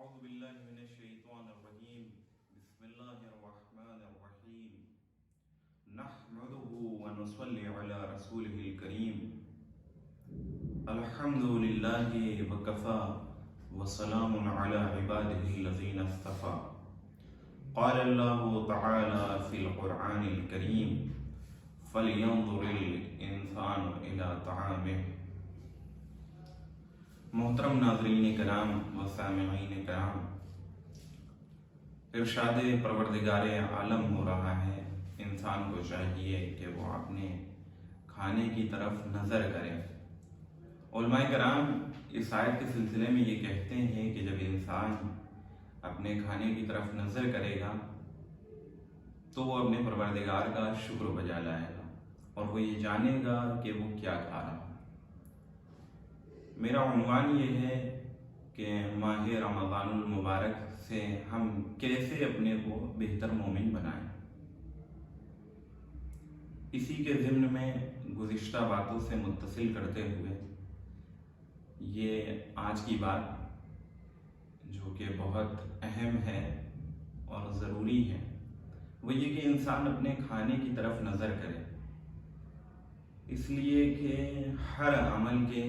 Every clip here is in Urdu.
أعوذ بالله من الشيطان الرجيم بسم الله الرحمن الرحيم نحمده ونصلي على رسوله الكريم الحمد لله وكفى وسلام على عباده الذين اصطفى قال الله تعالى في القرآن الكريم فلينظر الإنسان إلى طعامه۔ محترم ناظرین کرام و سامعین کرام، ارشاد پروردگار عالم ہو رہا ہے انسان کو چاہیے کہ وہ اپنے کھانے کی طرف نظر کرے۔ علماء کرام اس آیت کے سلسلے میں یہ کہتے ہیں کہ جب انسان اپنے کھانے کی طرف نظر کرے گا تو وہ اپنے پروردگار کا شکر بجا لائے گا اور وہ یہ جانے گا کہ وہ کیا کھا رہا ہے۔ میرا عنوان یہ ہے کہ ماہ رمضان المبارک سے ہم کیسے اپنے کو بہتر مومن بنائیں۔ اسی کے ضمن میں گزشتہ باتوں سے متصل کرتے ہوئے یہ آج کی بات جو کہ بہت اہم ہے اور ضروری ہے وہ یہ کہ انسان اپنے کھانے کی طرف نظر کرے، اس لیے کہ ہر عمل کے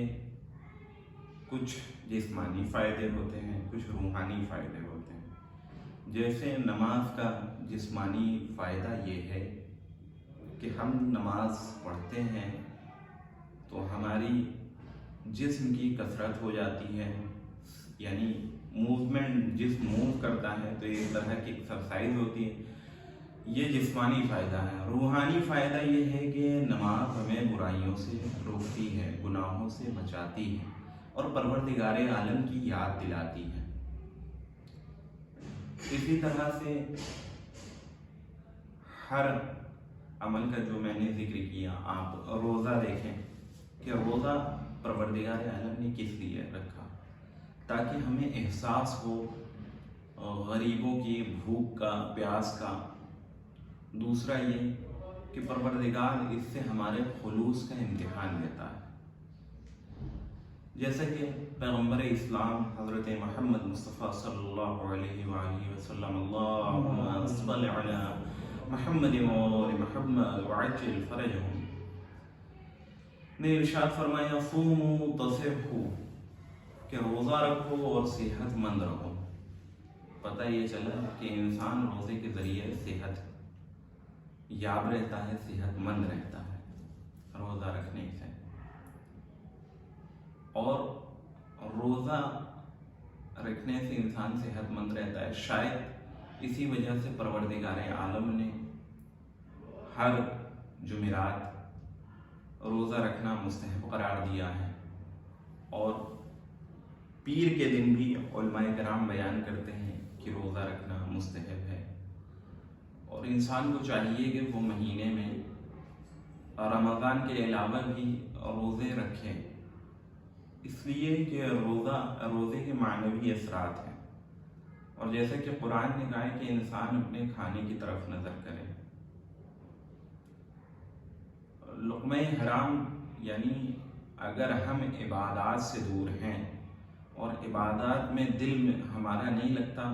کچھ جسمانی فائدے ہوتے ہیں، کچھ روحانی فائدے ہوتے ہیں۔ جیسے نماز کا جسمانی فائدہ یہ ہے کہ ہم نماز پڑھتے ہیں تو ہماری جسم کی کثرت ہو جاتی ہے، یعنی موومنٹ، جسم موو کرتا ہے تو ایک طرح کی ایکسرسائز ہوتی ہے، یہ جسمانی فائدہ ہے۔ روحانی فائدہ یہ ہے کہ نماز ہمیں برائیوں سے روکتی ہے، گناہوں سے بچاتی ہے اور پروردگار عالم کی یاد دلاتی ہے۔ اسی طرح سے ہر عمل کا جو میں نے ذکر کیا، آپ روزہ دیکھیں کہ روزہ پروردگار عالم نے کس لیے رکھا، تاکہ ہمیں احساس ہو غریبوں کی بھوک کا، پیاس کا۔ دوسرا یہ کہ پروردگار اس سے ہمارے خلوص کا امتحان لیتا ہے، جیسا کہ پیغمبر اسلام حضرت محمد مصطفیٰ صلی اللہ علیہ وآلہ وسلم اللہم صل علی محمد وآل محمد وعجل فرجہم نے ارشاد فرمایا صوموا تصحوا، کہ روزہ رکھو اور صحت مند رہو۔ پتہ یہ چلا کہ انسان روزے کے ذریعے صحت یاب رہتا ہے، صحت مند رہتا ہے روزہ رکھنے سے، اور روزہ رکھنے سے انسان صحت مند رہتا ہے۔ شاید اسی وجہ سے پروردگار عالم نے ہر جمعرات روزہ رکھنا مستحب قرار دیا ہے، اور پیر کے دن بھی علماء کرام بیان کرتے ہیں کہ روزہ رکھنا مستحب ہے۔ اور انسان کو چاہیے کہ وہ مہینے میں رمضان کے علاوہ بھی روزے رکھیں، اس لیے کہ روزے کے معنوی اثرات ہیں، اور جیسا کہ قرآن نے کہا ہے کہ انسان اپنے کھانے کی طرف نظر کرے۔ لقمہ حرام یعنی اگر ہم عبادات سے دور ہیں اور عبادات میں دل میں ہمارا نہیں لگتا،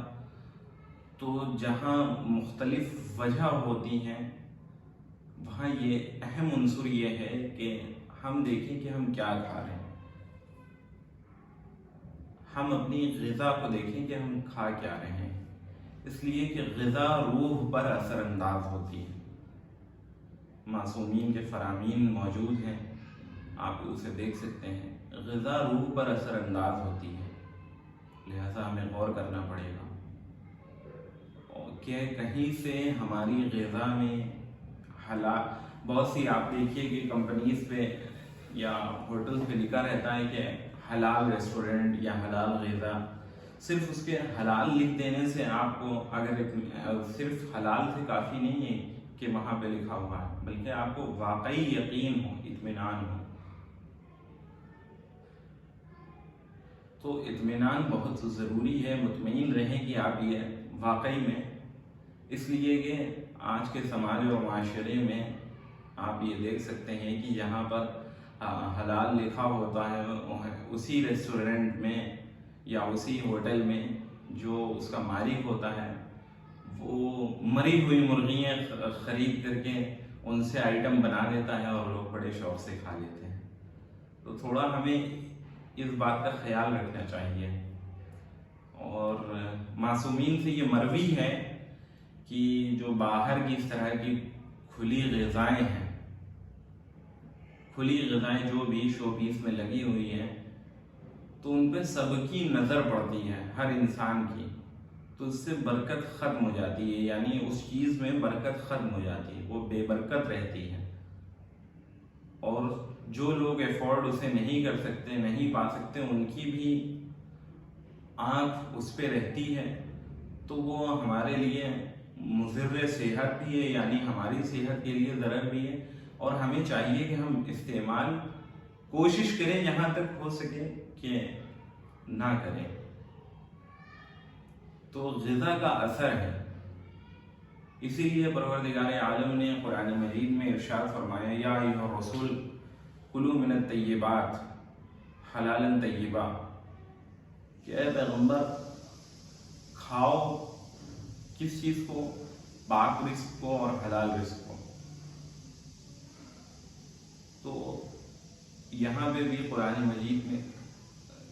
تو جہاں مختلف وجہ ہوتی ہیں وہاں یہ اہم عنصر یہ ہے کہ ہم دیکھیں کہ ہم کیا کھا رہے ہیں، ہم اپنی غذا کو دیکھیں کہ ہم کھا کیا رہے ہیں، اس لیے کہ غذا روح پر اثر انداز ہوتی ہے۔ معصومین کے فرامین موجود ہیں، آپ اسے دیکھ سکتے ہیں، غذا روح پر اثر انداز ہوتی ہے، لہذا ہمیں غور کرنا پڑے گا کہ کہیں سے ہماری غذا میں حلال، بہت سی آپ دیکھیے کہ کمپنیز پہ یا ہوٹل پہ لکھا رہتا ہے کہ حلال ریسٹورنٹ یا حلال غذا، صرف اس کے حلال لکھ دینے سے آپ کو اگر صرف حلال سے کافی نہیں ہے کہ وہاں پہ لکھا ہوا ہے، بلکہ آپ کو واقعی یقین ہو، اطمینان ہو۔ تو اطمینان بہت ضروری ہے، مطمئن رہیں کہ آپ یہ واقعی میں، اس لیے کہ آج کے سماج اور معاشرے میں آپ یہ دیکھ سکتے ہیں کہ یہاں پر حلال لکھا ہوتا ہے، اسی ریسٹورنٹ میں یا اسی ہوٹل میں جو اس کا مالک ہوتا ہے وہ مری ہوئی مرغیاں خرید کر کے ان سے آئٹم بنا دیتا ہے اور لوگ بڑے شوق سے کھا لیتے ہیں. تو تھوڑا ہمیں اس بات کا خیال رکھنا چاہیے. اور معصومین سے یہ مروی ہے کہ جو باہر کی اس طرح کی کھلی غذائیں ہیں، کھلی غذائیں جو بھی شو پیس میں لگی ہوئی ہیں، تو ان پہ سب کی نظر پڑتی ہے، ہر انسان کی، تو اس سے برکت ختم ہو جاتی ہے. یعنی اس چیز میں برکت ختم ہو جاتی ہے، وہ بے برکت رہتی ہے. اور جو لوگ افورڈ اسے نہیں کر سکتے، نہیں پا سکتے، ان کی بھی آنکھ اس پہ رہتی ہے. تو وہ ہمارے لیے مضر صحت بھی ہے، یعنی ہماری صحت کے لیے ضرر بھی ہے. اور ہمیں چاہیے کہ ہم استعمال کوشش کریں جہاں تک ہو سکے کہ نہ کریں. تو غذا کا اثر ہے. اسی لیے پروردگار عالم نے قرآن مجید میں ارشاد فرمایا، یا ایھا الرسول کلوا من الطیبات حلالا طیبا، کہ اے پیغمبر کھاؤ کس چیز کو؟ پاک رزق کو اور حلال رزق کو. تو یہاں پہ بھی قرآن مجید میں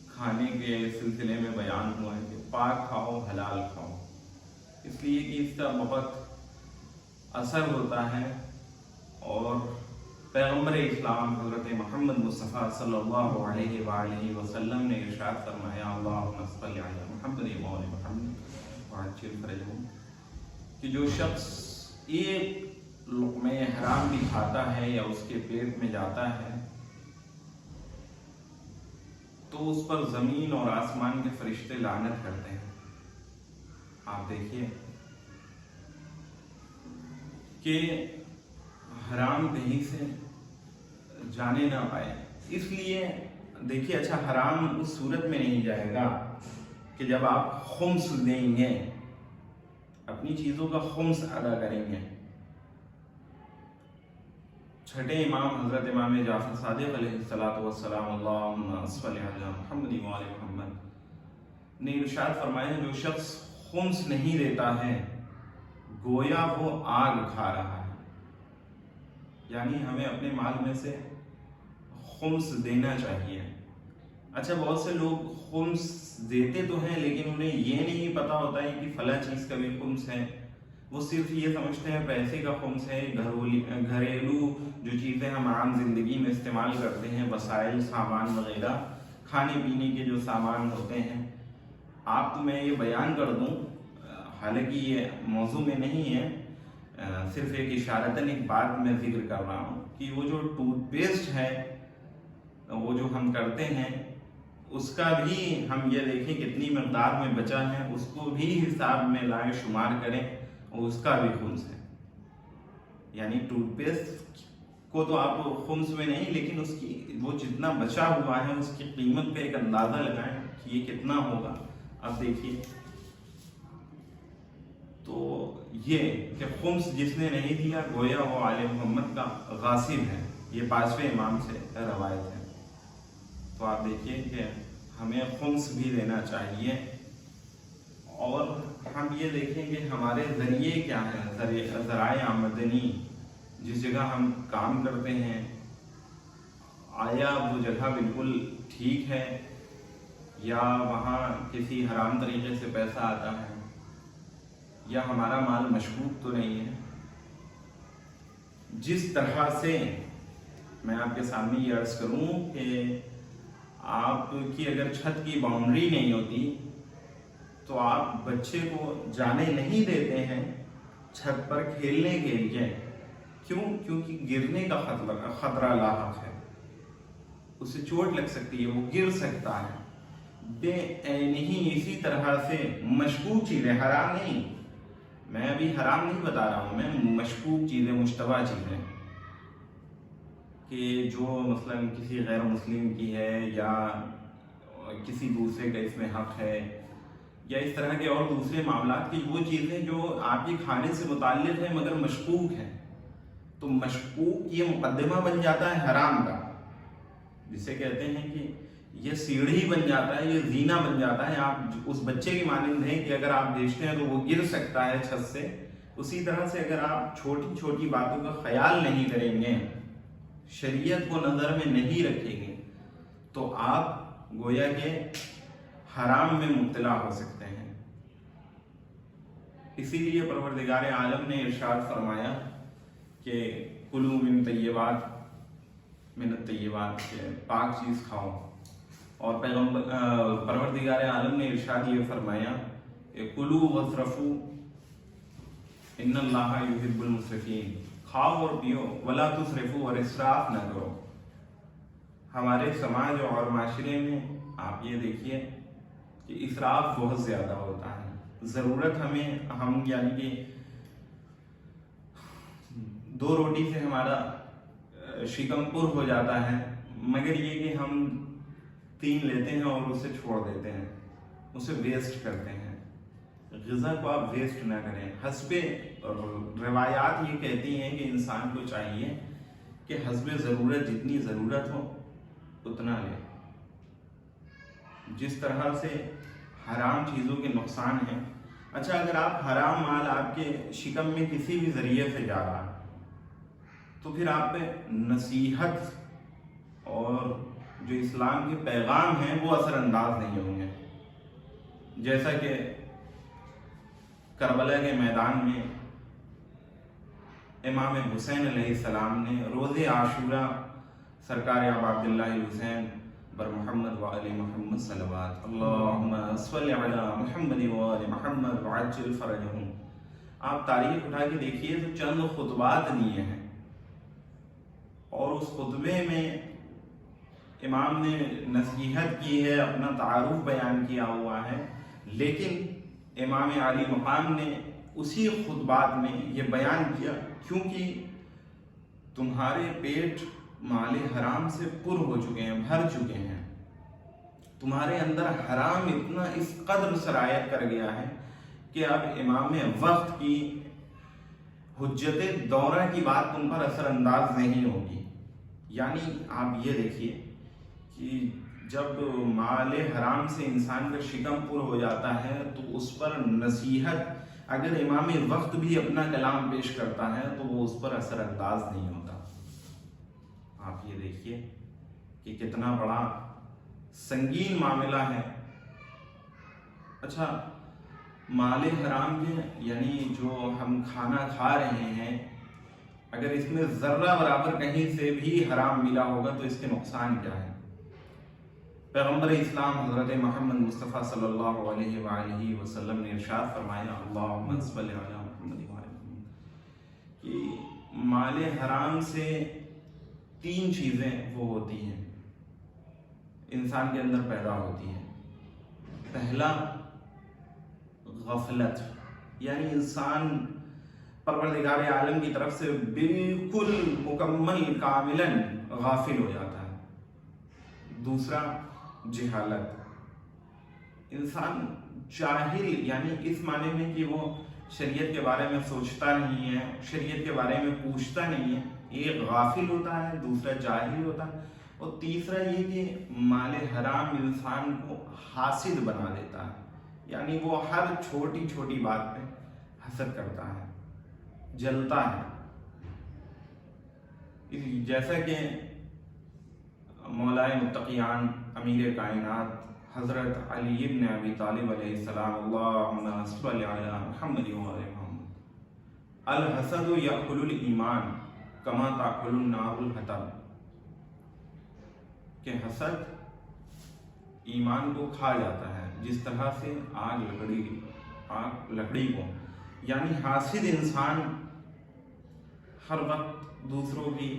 کھانے کے سلسلے میں بیان ہوا ہے کہ پاک کھاؤ، حلال کھاؤ، اس لیے کہ اس کا بہت اثر ہوتا ہے. اور پیغمبر اسلام حضرت محمد مصطفیٰ صلی اللہ علیہ وآلہ وسلم نے ارشاد فرمایا، اللہم صل علی محمد و آل محمد وعجل فرجہم، کہ جو شخص ایک لقمہ حرام بھی کھاتا ہے یا اس کے پیٹ میں جاتا ہے تو اس پر زمین اور آسمان کے فرشتے لعنت کرتے ہیں. آپ دیکھیے کہ حرام کہیں سے جانے نہ پائے. اس لیے دیکھیے، اچھا حرام اس صورت میں نہیں جائے گا کہ جب آپ خمس دیں گے، اپنی چیزوں کا خمس ادا کریں گے. چھٹے امام حضرت امام جعفر صادق علیہ السلام اللہم صل علی محمد و آل محمد نے ارشاد فرمایا، جو شخص خمس نہیں دیتا ہے گویا وہ آگ کھا رہا ہے. یعنی ہمیں اپنے مال میں سے خمس دینا چاہیے. اچھا بہت سے لوگ خمس دیتے تو ہیں لیکن انہیں یہ نہیں پتا ہوتا ہے کہ فلاں چیز کا بھی خمس ہے. وہ صرف یہ سمجھتے ہیں پیسے کا خمس ہے، گھریلو جو چیزیں ہم عام زندگی میں استعمال کرتے ہیں، وسائل، سامان وغیرہ، کھانے پینے کے جو سامان ہوتے ہیں. آپ تو میں یہ بیان کر دوں، حالانکہ یہ موضوع میں نہیں ہے، صرف ایک اشارتاً ایک بات میں ذکر کر رہا ہوں کہ وہ جو ٹوتھ پیسٹ ہے وہ جو ہم کرتے ہیں اس کا بھی ہم یہ دیکھیں کتنی مقدار میں بچا ہے، اس کو بھی حساب میں لائے شمار کریں، اور اس کا بھی خمس ہے. یعنی ٹوتھ پیسٹ کو تو آپ خمس میں نہیں، لیکن اس کی وہ جتنا بچا ہوا ہے اس کی قیمت کا ایک اندازہ لگائیں کہ یہ کتنا ہوگا. اب دیکھیے تو یہ کہ خمس جس نے نہیں دیا گویا وہ آل محمد کا غاصب ہے. یہ 5ویں امام سے روایت ہے. تو آپ دیکھیے کہ ہمیں خمس بھی دینا چاہیے. اور ہم یہ دیکھیں کہ ہمارے ذریعے کیا ہیں، ذرائع آمدنی. جس جگہ ہم کام کرتے ہیں آیا وہ جگہ بالکل ٹھیک ہے یا وہاں کسی حرام طریقے سے پیسہ آتا ہے، یا ہمارا مال مشکوک تو نہیں ہے. جس طرح سے میں آپ کے سامنے یہ عرض کروں کہ آپ کی اگر چھت کی باؤنڈری نہیں ہوتی تو آپ بچے کو جانے نہیں دیتے ہیں چھت پر کھیلنے کے لیے. کیوں؟ کیونکہ گرنے کا خطرہ لاحق ہے، اسے چوٹ لگ سکتی ہے، وہ گر سکتا ہے. بے نہیں اسی طرح سے مشکوک چیزیں، حرام نہیں، میں ابھی حرام نہیں بتا رہا ہوں، میں مشکوک چیزیں، مشتبہ چیزیں، کہ جو مثلا کسی غیر مسلم کی ہے یا کسی دوسرے کا اس میں حق ہے، یا اس طرح کے اور دوسرے معاملات کی وہ چیزیں جو آپ کے کھانے سے متعلق ہیں مگر مشکوک ہیں، تو مشکوک یہ مقدمہ بن جاتا ہے حرام کا، جسے کہتے ہیں کہ یہ سیڑھی بن جاتا ہے، یہ زینہ بن جاتا ہے. آپ اس بچے کی مانند ہیں کہ اگر آپ بھیجتے ہیں تو وہ گر سکتا ہے چھت سے. اسی طرح سے اگر آپ چھوٹی چھوٹی باتوں کا خیال نہیں کریں گے، شریعت کو نظر میں نہیں رکھیں گے، تو آپ گویا کہ حرام میں مبتلا ہو سکتے ہیں. اسی لیے پروردگار عالم نے ارشاد فرمایا کہ کلوا من الطیبات، کہ پاک چیز کھاؤ. اور پروردگار عالم نے ارشاد یہ فرمایا کہ کلوا واسرفوا ان اللہ یحب المسرفین، کھاؤ اور پیو ولا تسرفوا، اور اسراف نہ کرو. ہمارے سماج اور معاشرے میں آپ یہ دیکھیے کہ اسراف بہت زیادہ ہوتا ہے. ضرورت ہم یعنی کہ 2 روٹی سے ہمارا شکم پر ہو جاتا ہے، مگر یہ کہ ہم 3 لیتے ہیں اور اسے چھوڑ دیتے ہیں، اسے ویسٹ کرتے ہیں. غذا کو آپ ویسٹ نہ کریں. حسب روایات یہ کہتی ہیں کہ انسان کو چاہیے کہ حسب ضرورت، جتنی ضرورت ہو اتنا لے. جس طرح سے حرام چیزوں کے نقصان ہیں. اچھا، اگر آپ حرام مال آپ کے شکم میں کسی بھی ذریعے سے جا رہا تو پھر آپ پہ نصیحت اور جو اسلام کے پیغام ہیں وہ اثر انداز نہیں ہوں گے. جیسا کہ کربلا کے میدان میں امام حسین علیہ السلام نے روز عاشورہ سرکار ابا عبداللہ حسین بر محمد وآل محمد صلوات اللہم صلی علی محمد وآل محمد وعجل فرجہم. آپ تاریخ اٹھا کے دیکھیے تو چند خطبات دیے ہیں، اور اس خطبے میں امام نے نصیحت کی ہے، اپنا تعارف بیان کیا ہوا ہے. لیکن امام عالی مقام نے اسی خطبات میں یہ بیان کیا کیونکہ تمہارے پیٹ مال حرام سے پر ہو چکے ہیں، بھر چکے ہیں. تمہارے اندر حرام اتنا اس قدر سرایت کر گیا ہے کہ اب امام وقت کی حجت دورہ کی بات تم پر اثر انداز نہیں ہوگی. یعنی آپ یہ دیکھیے کہ جب مال حرام سے انسان کا شکم پر ہو جاتا ہے تو اس پر نصیحت اگر امام وقت بھی اپنا کلام پیش کرتا ہے تو وہ اس پر اثر انداز نہیں ہوتا. آپ یہ دیکھیے کہ کتنا بڑا سنگین معاملہ ہے. اچھا، مال حرام کے یعنی جو ہم کھانا کھا رہے ہیں، اگر اس میں ذرہ برابر کہیں سے بھی حرام ملا ہوگا تو اس کے نقصان کیا ہے؟ پیغمبر اسلام حضرت محمد مصطفیٰ صلی اللہ علیہ وآلہ وسلم نے ارشاد فرمایا اللہم صلی علی محمد وآل محمد کہ مال حرام سے 3 چیزیں وہ ہوتی ہیں انسان کے اندر پیدا ہوتی ہیں. پہلا غفلت، یعنی انسان پروردگار عالم کی طرف سے بالکل مکمل کاملاً غافل ہو جاتا ہے. دوسرا جہالت، انسان جاہل یعنی اس معنی میں کہ وہ شریعت کے بارے میں سوچتا نہیں ہے، شریعت کے بارے میں پوچھتا نہیں ہے. ایک غافل ہوتا ہے، دوسرا جاہل ہوتا ہے، اور تیسرا یہ کہ مال حرام انسان کو حاسد بنا دیتا ہے. یعنی وہ ہر چھوٹی چھوٹی بات پہ حسد کرتا ہے، جلتا ہے. جیسا کہ مولا متقیان امیر کائنات حضرت علی ابن ابی طالب علیہ السلام اللہم صلی علی محمد وآل محمد الحسد یأکل الایمان کما تأکل النار الحطب، کہ حسد ایمان کو کھا جاتا ہے جس طرح سے آگ لکڑی کو. یعنی حاسد انسان ہر وقت دوسروں کی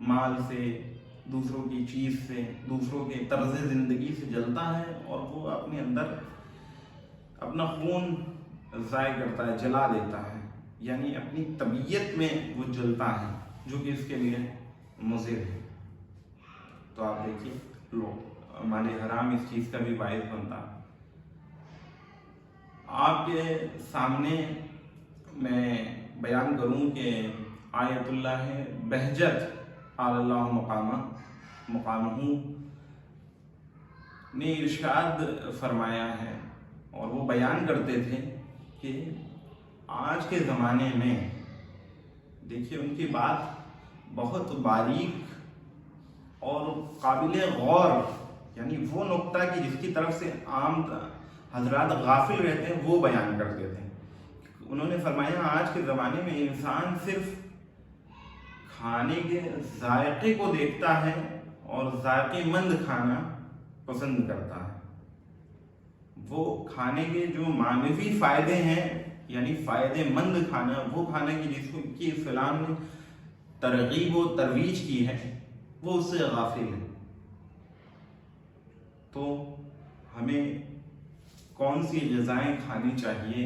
مال سے، دوسروں کی چیز سے، دوسروں کے طرز زندگی سے جلتا ہے، اور وہ اپنے اندر اپنا خون ضائع کرتا ہے، جلا دیتا ہے. یعنی اپنی طبیعت میں وہ جلتا ہے جو کہ اس کے لیے مضر ہے. تو آپ دیکھیے مال حرام اس چیز کا بھی باعث بنتا. آپ کے سامنے میں بیان کروں کہ آیت اللہ بہجت اعلی اللہ مقامہ نے ارشاد فرمایا ہے اور وہ بیان کرتے تھے کہ آج کے زمانے میں دیکھیے ان کی بات بہت باریک اور قابل غور، یعنی وہ نقطہ کہ جس کی طرف سے عام حضرات غافل رہتے ہیں وہ بیان کرتے تھے۔ انہوں نے فرمایا آج کے زمانے میں انسان صرف کھانے کے ذائقے کو دیکھتا ہے اور ذائقے مند کھانا پسند کرتا ہے۔ وہ کھانے کے جو معنوی فائدے ہیں، یعنی فائدے مند کھانا، وہ کھانا کی جس کی اسلام نے ترغیب و ترویج کی ہے، وہ اس سے غافل ہے۔ تو ہمیں کون سی غذائیں کھانی چاہیے؟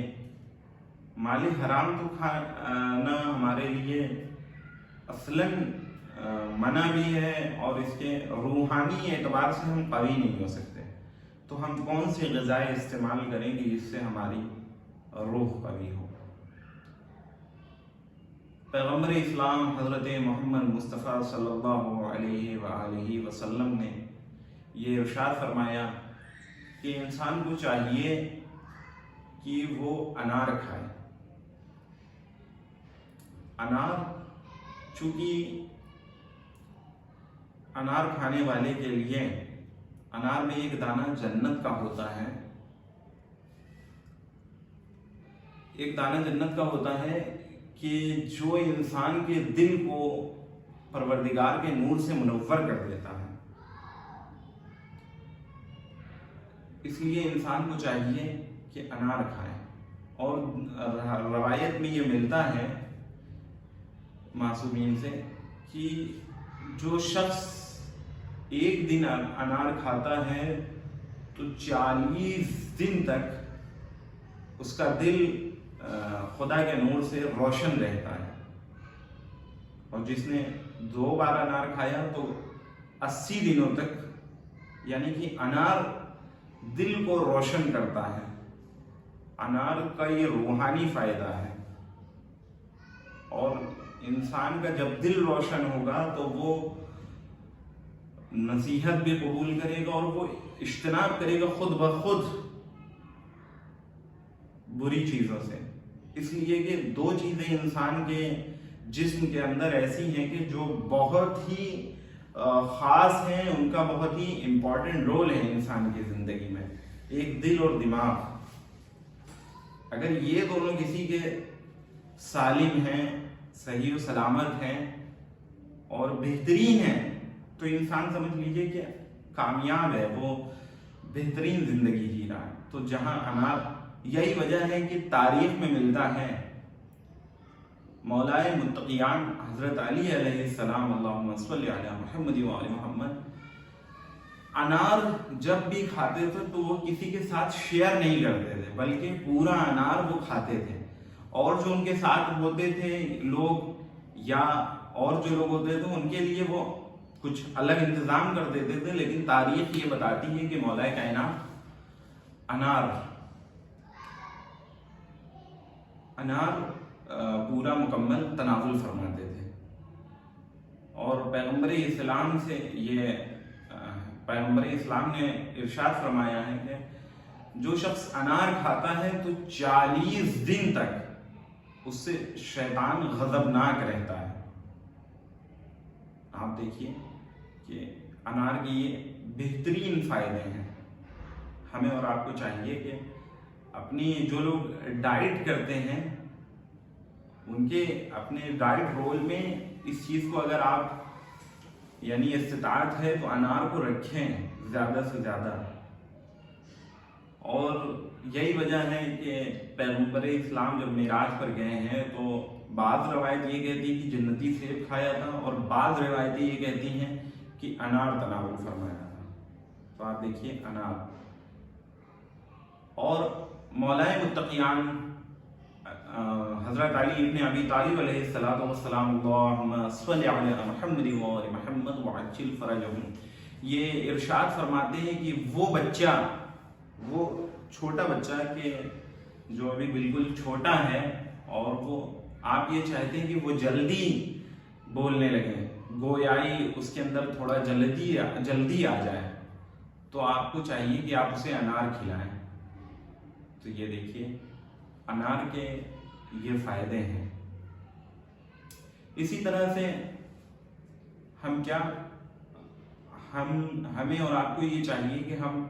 مال حرام تو کھانا ہمارے لیے اصلاً منع بھی ہے اور اس کے روحانی اعتبار سے ہم قوی نہیں ہو سکتے۔ تو ہم کون سی غذائیں استعمال کریں گے جس سے ہماری روح قوی ہو؟ پیغمبر اسلام حضرت محمد مصطفیٰ صلی اللہ علیہ وآلہ وسلم نے یہ ارشاد فرمایا کہ انسان کو چاہیے کہ وہ انار کھائے۔ انار، چونکہ انار کھانے والے کے لیے انار میں ایک دانہ جنت کا ہوتا ہے، ایک دانہ جنت کا ہوتا ہے کہ جو انسان کے دل کو پروردگار کے نور سے منور کر دیتا ہے۔ اس لیے انسان کو چاہیے کہ انار کھائے۔ اور روایت میں یہ ملتا ہے معصومین سے کہ جو شخص ایک دن انار کھاتا ہے تو 40 دن تک اس کا دل خدا کے نور سے روشن رہتا ہے، اور جس نے 2 بار انار کھایا تو 80 دنوں تک، یعنی کہ انار دل کو روشن کرتا ہے۔ انار کا یہ روحانی فائدہ ہے، اور انسان کا جب دل روشن ہوگا تو وہ نصیحت بھی قبول کرے گا اور وہ اجتناب کرے گا خود بخود بری چیزوں سے۔ اس لیے کہ 2 چیزیں انسان کے جسم کے اندر ایسی ہیں کہ جو بہت ہی خاص ہیں، ان کا بہت ہی امپورٹنٹ رول ہے انسان کی زندگی میں، ایک دل اور دماغ۔ اگر یہ دونوں کسی کے سالم ہیں، صحیح و سلامت ہیں اور بہترین ہیں تو انسان سمجھ لیجئے کہ کامیاب ہے، وہ بہترین زندگی جی رہا ہے۔ تو جہاں انار، یہی وجہ ہے کہ تاریخ میں ملتا ہے مولائے متقیان حضرت علی علیہ السلام، اللہم صلی علی محمد و آل محمد، انار جب بھی کھاتے تھے تو وہ کسی کے ساتھ شیئر نہیں کرتے تھے، بلکہ پورا انار وہ کھاتے تھے، اور جو ان کے ساتھ ہوتے تھے لوگ یا اور جو لوگ ہوتے تھے ان کے لیے وہ کچھ الگ انتظام کر دیتے تھے، لیکن تاریخ یہ بتاتی ہے کہ مولا کائنات انار پورا مکمل تناول فرماتے تھے۔ اور پیغمبر اسلام سے یہ پیغمبر اسلام نے ارشاد فرمایا ہے کہ جو شخص انار کھاتا ہے تو 40 دن تک اس سے شیطان غضبناک رہتا ہے۔ آپ دیکھیے کہ انار کی یہ بہترین فائدے ہیں۔ ہمیں اور آپ کو چاہیے کہ اپنی جو لوگ ڈائٹ کرتے ہیں ان کے اپنے ڈائٹ رول میں اس چیز کو اگر آپ یعنی استطاعت ہے تو انار کو رکھیں زیادہ سے زیادہ۔ اور یہی وجہ ہے کہ پیغمبر اسلام جب معراج پر گئے ہیں تو بعض روایت یہ کہتی کہ جنتی سیب کھایا تھا، اور بعض روایتیں یہ کہتی ہیں کہ انار تناول فرمایا تھا۔ تو آپ دیکھیے انار۔ اور مولائے متقیان حضرت علی ابن ابی طالب علیہ السلام، اللہم صلی علی محمد و آل محمد وعجل فرجہم، یہ ارشاد فرماتے ہیں کہ وہ بچہ، وہ چھوٹا بچہ کہ جو ابھی بالکل چھوٹا ہے اور وہ آپ یہ چاہتے ہیں کہ وہ جلدی بولنے لگے، گویائی اس کے اندر تھوڑا جلدی آ جائے، تو آپ کو چاہیے کہ آپ اسے انار کھلائیں۔ تو یہ دیکھیے انار کے یہ فائدے ہیں۔ اسی طرح سے ہمیں اور آپ کو یہ چاہیے کہ ہم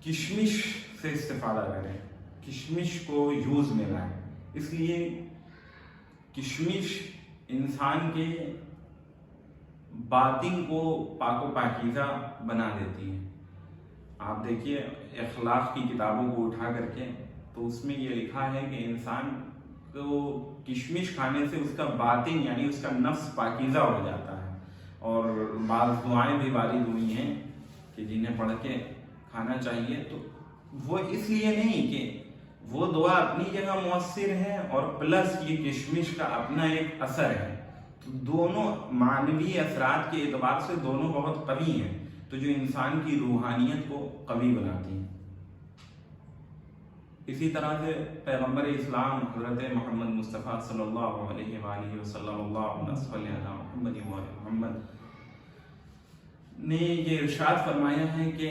کشمش سے استفادہ کریں، کشمش کو یوز میں لائیں۔ اس لیے کشمش انسان کے باطن کو پاک و پاکیزہ بنا دیتی ہے۔ آپ دیکھیے اخلاق کی کتابوں کو اٹھا کر کے، تو اس میں یہ لکھا ہے کہ انسان کو کشمش کھانے سے اس کا باطن یعنی اس کا نفس پاکیزہ ہو جاتا ہے۔ اور بعض دعائیں بھی وارد ہوئی ہیں کہ جنہیں پڑھ کے کھانا چاہیے، تو وہ اس لیے نہیں کہ وہ دعا اپنی جگہ مؤثر ہے اور پلس یہ کشمش کا اپنا ایک اثر ہے، تو دونوں معنوی اثرات کے اعتبار سے دونوں بہت قوی ہیں، تو جو انسان کی روحانیت کو قوی بناتی ہیں۔ اسی طرح سے پیغمبر اسلام حضرت محمد مصطفیٰ صلی اللہ علیہ وآلہ وسلم اللہم صلی علی محمد و محمد نے یہ ارشاد فرمایا ہے کہ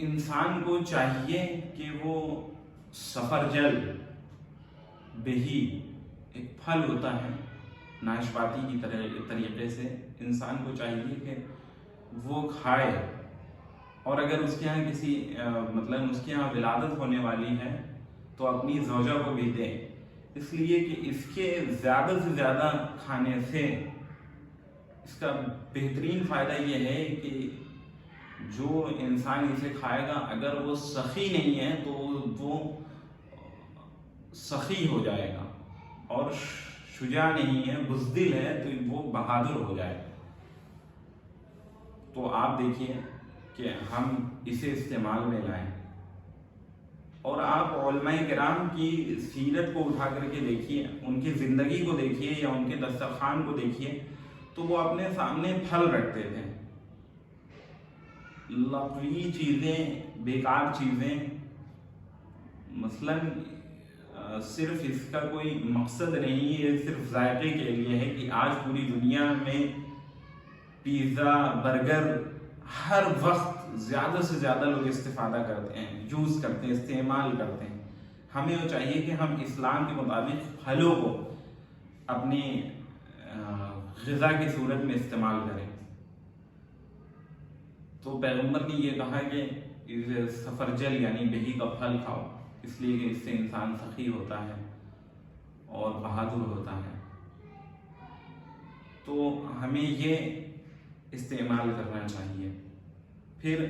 انسان کو چاہیے کہ وہ سفرجل بہی ایک پھل ہوتا ہے ناشپاتی کی طریقے سے، انسان کو چاہیے کہ وہ کھائے، اور اگر اس کے یہاں اس کے یہاں ولادت ہونے والی ہے تو اپنی زوجہ کو بھی دے، اس لیے کہ اس کے زیادہ سے زیادہ کھانے سے اس کا بہترین فائدہ یہ ہے کہ جو انسان اسے کھائے گا اگر وہ سخی نہیں ہے تو وہ سخی ہو جائے گا، اور شجاع نہیں ہے، بزدل ہے تو وہ بہادر ہو جائے گا۔ تو آپ دیکھیے کہ ہم اسے استعمال میں لائیں، اور آپ علماء کرام کی سیرت کو اٹھا کر کے دیکھیے، ان کی زندگی کو دیکھیے یا ان کے دسترخوان کو دیکھیے، تو وہ اپنے سامنے پھل رکھتے تھے، لقوی چیزیں، بیکار چیزیں، مثلاً صرف اس کا کوئی مقصد نہیں ہے، صرف ذائقے کے لیے ہے کہ آج پوری دنیا میں پیزا، برگر ہر وقت زیادہ سے زیادہ لوگ استفادہ کرتے ہیں، یوز کرتے ہیں، استعمال کرتے ہیں۔ ہمیں وہ چاہیے کہ ہم اسلام کے مطابق پھلوں کو اپنی غذا کی صورت میں استعمال کریں۔ تو پیغمبر نے یہ کہا کہ سفرجل یعنی بہی کا پھل کھاؤ، اس لیے کہ اس سے انسان سخی ہوتا ہے اور بہادر ہوتا ہے۔ تو ہمیں یہ استعمال کرنا چاہیے۔ پھر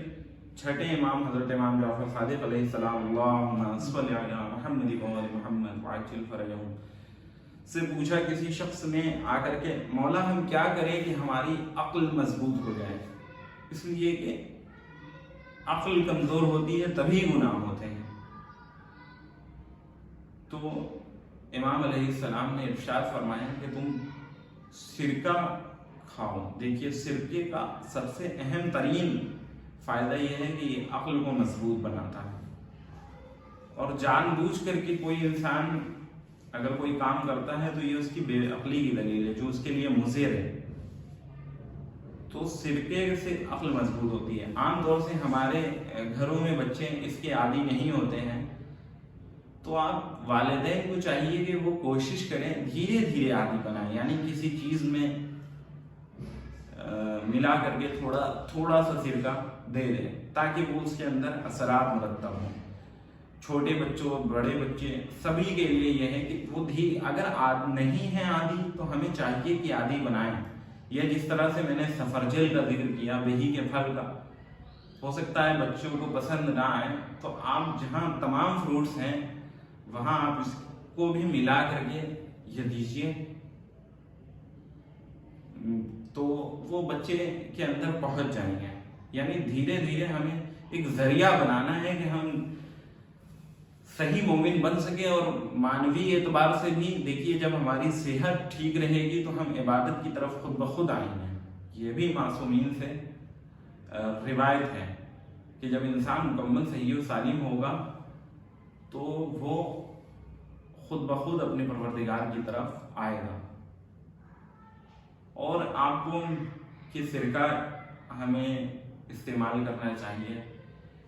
چھٹے امام حضرت امام جعفر صادق علیہ السلام اللہم صلی علی محمد و آل محمد وعجل فرجہم سے پوچھا کسی شخص نے آ کر کے، مولا ہم کیا کریں کہ ہماری عقل مضبوط ہو جائے؟ اس لیے کہ عقل کمزور ہوتی ہے تبھی گناہ ہوتے ہیں۔ تو امام علیہ السلام نے ارشاد فرمایا کہ تم سرکہ کھاؤ۔ دیکھیے سرکے کا سب سے اہم ترین فائدہ یہ ہے کہ یہ عقل کو مضبوط بناتا ہے، اور جان بوجھ کر کے کوئی انسان اگر کوئی کام کرتا ہے تو یہ اس کی بے عقلی کی دلیل ہے، جو اس کے لیے مضر ہے۔ تو سرکے سے عقل مضبوط ہوتی ہے۔ عام طور سے ہمارے گھروں میں بچے اس کے عادی نہیں ہوتے ہیں، تو آپ والدین کو چاہیے کہ وہ کوشش کریں دھیرے دھیرے عادی بنائیں، یعنی کسی چیز میں ملا کر کے تھوڑا سا سرکہ دے دیں تاکہ وہ اس کے اندر اثرات مرتب ہوں۔ چھوٹے بچوں، بڑے بچے، سبھی کے لیے یہ ہے کہ وہ اگر نہیں ہے عادی تو ہمیں چاہیے کہ عادی بنائیں۔ یہ جس طرح سے میں نے سفرجل کا ذکر کیا، بہی کے پھل کا، ہو سکتا ہے بچوں کو پسند نہ آئے، تو آپ جہاں تمام فروٹس ہیں وہاں آپ اس کو بھی ملا کر کے یہ دیجیے، تو وہ بچے کے اندر پہنچ جائیں گے۔ یعنی دھیرے دھیرے ہمیں ایک ذریعہ بنانا ہے کہ ہم صحیح مومن بن سکیں، اور معنوی اعتبار سے بھی دیکھیے جب ہماری صحت ٹھیک رہے گی تو ہم عبادت کی طرف خود بخود آئیں گے۔ یہ بھی معصومین سے روایت ہے کہ جب انسان مکمل صحیح و سالم ہوگا تو وہ خود بخود اپنے پروردگار کی طرف آئے گا۔ اور آپ کو کہ سرکہ ہمیں استعمال کرنا چاہیے۔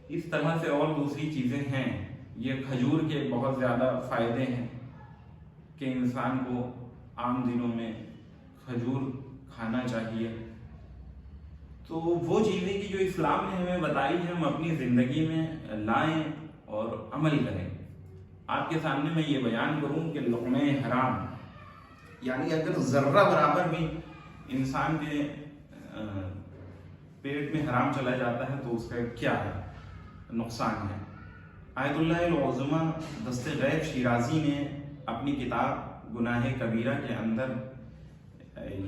اس طرح سے اور دوسری چیزیں ہیں۔ یہ کھجور کے بہت زیادہ فائدے ہیں کہ انسان کو عام دنوں میں کھجور کھانا چاہیے۔ تو وہ چیزیں کہ جو اسلام نے ہمیں بتائی ہے ہم اپنی زندگی میں لائیں اور عمل کریں۔ آپ کے سامنے میں یہ بیان کروں کہ لقمہ حرام یعنی اگر ذرہ برابر بھی انسان کے پیٹ میں حرام چلا جاتا ہے تو اس کا کیا ہے نقصان ہے۔ آیت اللہ العظمہ دست غیب شیرازی نے اپنی کتاب گناہ کبیرہ کے اندر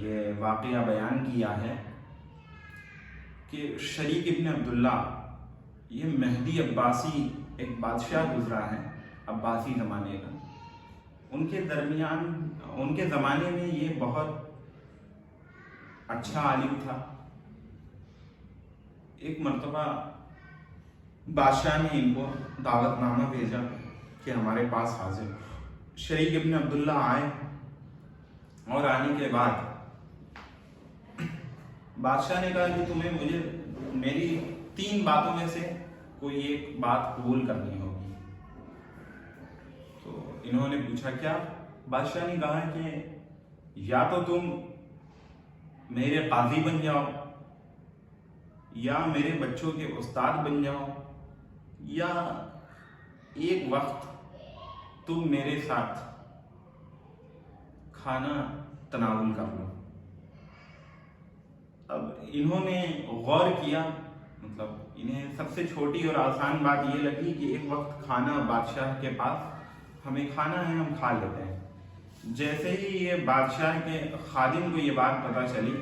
یہ واقعہ بیان کیا ہے کہ شریک ابن عبداللہ یہ مہدی عباسی ایک بادشاہ گزرا ہے عباسی زمانے کا، ان کے زمانے میں یہ بہت اچھا عالم تھا۔ ایک مرتبہ بادشاہ نے ان کو دعوت نامہ بھیجا کہ ہمارے پاس حاضر۔ شریک ابن عبداللہ آئے اور آنے کے بعد بادشاہ نے کہا کہ تمہیں مجھے میری 3 باتوں میں سے کوئی ایک بات قبول کرنی ہوگی۔ تو انہوں نے پوچھا کیا؟ بادشاہ نے کہا کہ یا تو تم میرے قاضی بن جاؤ، یا میرے بچوں کے استاد بن جاؤ، یا ایک وقت تم میرے ساتھ کھانا تناول کر لو۔ اب انہوں نے غور کیا، مطلب انہیں سب سے چھوٹی اور آسان بات یہ لگی کہ ایک وقت کھانا بادشاہ کے پاس ہمیں کھانا ہے، ہم کھا لیتے ہیں۔ جیسے ہی یہ بادشاہ کے خادم کو یہ بات پتہ چلی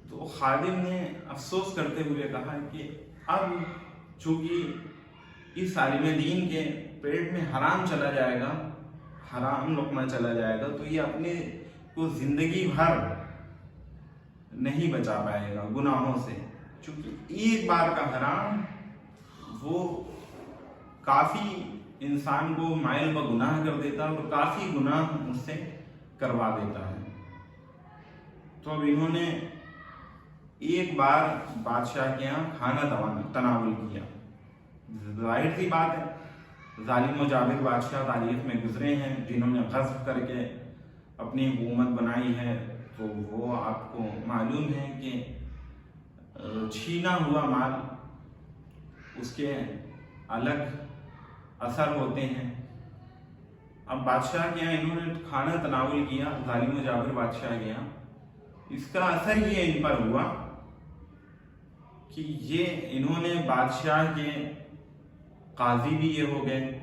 تو خادم نے افسوس کرتے ہوئے کہا کہ اب چونکہ اس عالم دین کے پیٹ میں حرام چلا جائے گا، حرام لقمہ چلا جائے گا، تو یہ اپنے کو زندگی بھر نہیں بچا پائے گا گناہوں سے، چونکہ ایک بار کا حرام وہ کافی انسان کو مائل بگناہ کر دیتا ہے اور کافی گناہ اس سے کروا دیتا ہے۔ تو اب انہوں نے ایک بار بادشاہ کے یہاں کھانا تناول کیا۔ ظاہر سی بات ہے، ظالم و جابر بادشاہ تاریخ میں گزرے ہیں جنہوں نے غصب کر کے اپنی حکومت بنائی ہے، تو وہ آپ کو معلوم ہے کہ چھینا ہوا مال اس کے الگ اثر ہوتے ہیں۔ اب بادشاہ کے یہاں انہوں نے کھانا تناول کیا، ظالم و جابر بادشاہ کے یہاں، اس کا اثر یہ ان پر ہوا کہ یہ انہوں نے بادشاہ کے قاضی بھی یہ ہو گئے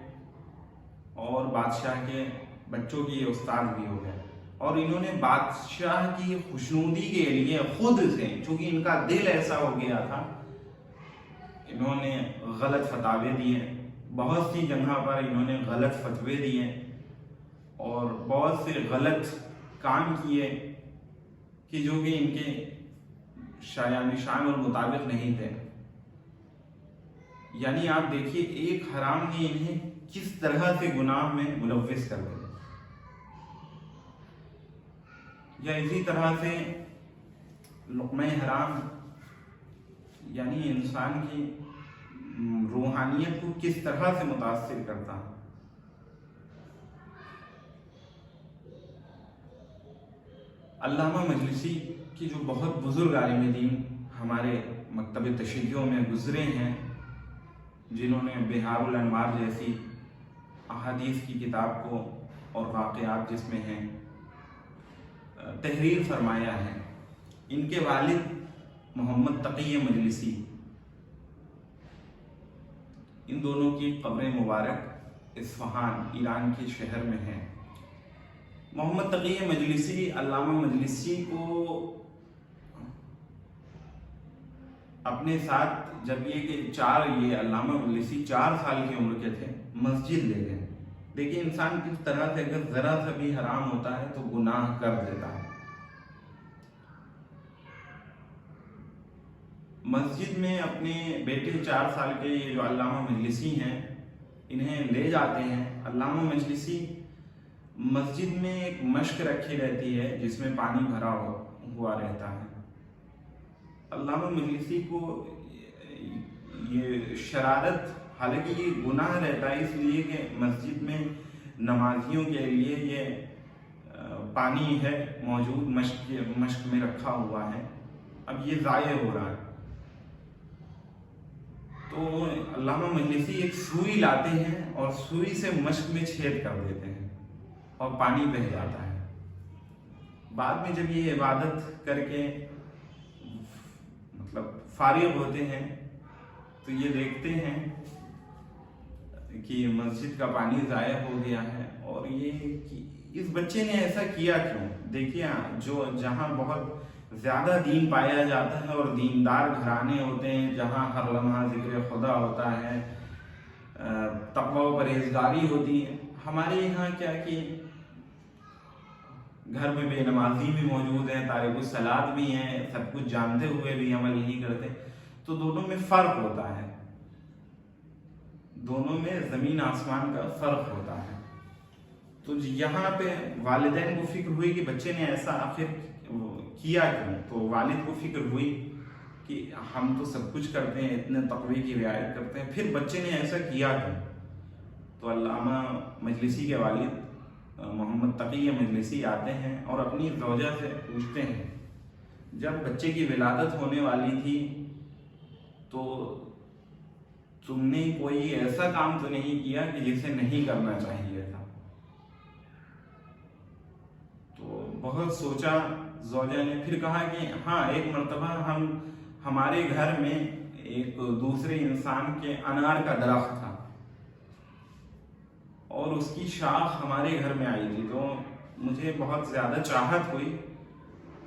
اور بادشاہ کے بچوں کے استاد بھی ہو گئے، اور انہوں نے بادشاہ کی خوشنودی کے لیے خود سے، چونکہ ان کا دل ایسا ہو گیا تھا، انہوں نے غلط فتوے دیے، بہت سی جگہ پر انہوں نے غلط فتوے دیے اور بہت سے غلط کام کیے کہ جو کہ ان کے شان اور مطابق نہیں تھے۔ یعنی آپ دیکھیے ایک حرام نے انہیں کس طرح سے گناہ میں ملوث کر دیا۔ یا اسی طرح سے لقمہ حرام یعنی انسان کی روحانیت کو کس طرح سے متاثر کرتا ہے۔ علامہ مجلسی کی جو بہت بزرگ عالم دین ہمارے مکتب تشیعوں میں گزرے ہیں، جنہوں نے بہار الانوار جیسی احادیث کی کتاب کو اور واقعات جس میں ہیں تحریر فرمایا ہے، ان کے والد محمد تقی مجلسی، ان دونوں کی قبر مبارک اصفہان ایران کے شہر میں ہے۔ محمد تقی مجلسی علامہ مجلسی کو اپنے ساتھ جب یہ علامہ مجلسی 4 سال کی عمر کے تھے مسجد لے گئے۔ دیکھیے انسان کس طرح سے اگر ذرا سا بھی حرام ہوتا ہے تو گناہ کر دیتا ہے۔ مسجد میں اپنے بیٹے 4 سال کے یہ جو علامہ مجلسی ہیں انہیں لے جاتے ہیں۔ علامہ مجلسی مسجد میں ایک مشک رکھی رہتی ہے جس میں پانی بھرا ہوا رہتا ہے، علامہ مجلسی کو یہ شرارت، حالانکہ یہ گناہ رہتا ہے اس لیے کہ مسجد میں نمازیوں کے لیے یہ پانی ہے موجود، مشق میں رکھا ہوا ہے، اب یہ ضائع ہو رہا ہے، تو علامہ مجلسی ایک سوئی لاتے ہیں اور سوئی سے مشق میں چھید کر دیتے ہیں اور پانی بہہ جاتا ہے۔ بعد میں جب یہ عبادت کر کے مطلب فارغ ہوتے ہیں تو یہ دیکھتے ہیں کہ مسجد کا پانی ضائع ہو گیا ہے، اور یہ اس بچے نے ایسا کیا کیوں؟ دیکھیے، جہاں بہت زیادہ دین پایا جاتا ہے اور دیندار گھرانے ہوتے ہیں، جہاں ہر لمحہ ذکر خدا ہوتا ہے، تقوی و پرہیزگاری ہوتی ہے، ہمارے یہاں کیا کہ گھر میں بے نمازی بھی موجود ہیں، تارک الصلاۃ بھی ہیں، سب کچھ جانتے ہوئے بھی عمل نہیں کرتے، تو دونوں میں فرق ہوتا ہے، دونوں میں زمین آسمان کا فرق ہوتا ہے۔ تو یہاں پہ والدین کو فکر ہوئی کہ بچے نے ایسا آخر کیا کیوں، تو والد کو فکر ہوئی کہ ہم تو سب کچھ کرتے ہیں، اتنے تقوی کی رعایت کرتے ہیں، پھر بچے نے ایسا کیا کیوں؟ تو علامہ مجلسی کے والد محمد تقی مجلسی آتے ہیں اور اپنی زوجہ سے پوچھتے ہیں، جب بچے کی ولادت ہونے والی تھی تو تم نے کوئی ایسا کام تو نہیں کیا کہ جسے نہیں کرنا چاہیے تھا؟ تو بہت سوچا زوجہ نے، پھر کہا کہ ہاں، ایک مرتبہ ہمارے گھر میں ایک دوسرے انسان کے انار کا درخت تھا اور اس کی شاخ ہمارے گھر میں آئی تھی، تو مجھے بہت زیادہ چاہت ہوئی،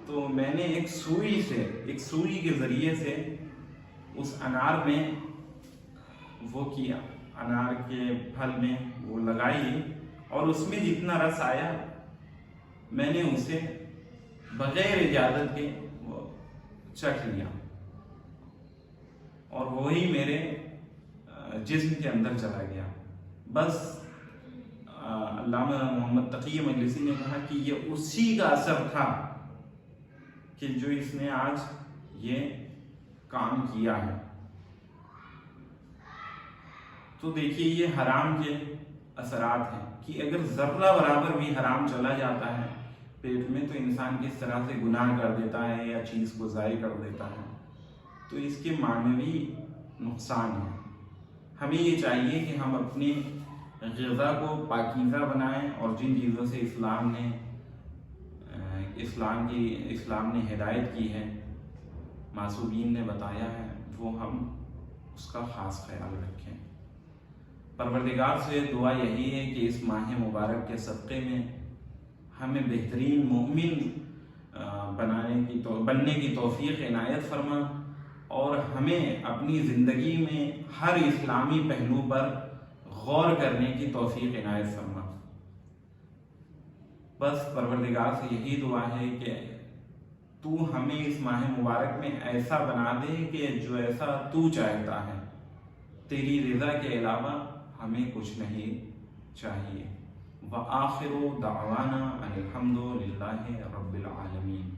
تو میں نے ایک سوئی کے ذریعے سے اس انار میں وہ کیا، انار کے پھل میں وہ لگائی، اور اس میں جتنا رس آیا میں نے اسے بغیر اجازت کے وہ چکھ لیا، اور وہی میرے جسم کے اندر چلا گیا۔ بس علامہ محمد تقی مجلسی نے کہا کہ یہ اسی کا اثر تھا کہ جو اس نے آج یہ کام کیا ہے۔ تو دیکھیے، یہ حرام کے اثرات ہیں کہ اگر ذرہ برابر بھی حرام چلا جاتا ہے پیٹ میں تو انسان کس طرح سے گناہ کر دیتا ہے یا چیز کو ضائع کر دیتا ہے، تو اس کے معنوی نقصان ہے۔ ہمیں یہ چاہیے کہ ہم اپنی غذا کو پاکیزہ بنائیں، اور جن چیزوں سے اسلام نے ہدایت کی ہے، معصومین نے بتایا ہے، وہ ہم اس کا خاص خیال رکھیں۔ پروردگار سے دعا یہی ہے کہ اس ماہ مبارک کے صدقے میں ہمیں بہترین مومن بننے کی توفیق عنایت فرما، اور ہمیں اپنی زندگی میں ہر اسلامی پہلو پر غور کرنے کی توفیق عنایت فرما۔ بس پروردگار سے یہی دعا ہے کہ تو ہمیں اس ماہ مبارک میں ایسا بنا دے کہ جو ایسا تو چاہتا ہے، تیری رضا کے علاوہ ہمیں کچھ نہیں چاہیے۔ وآخر دعوانا ان الحمد للہ رب العالمین۔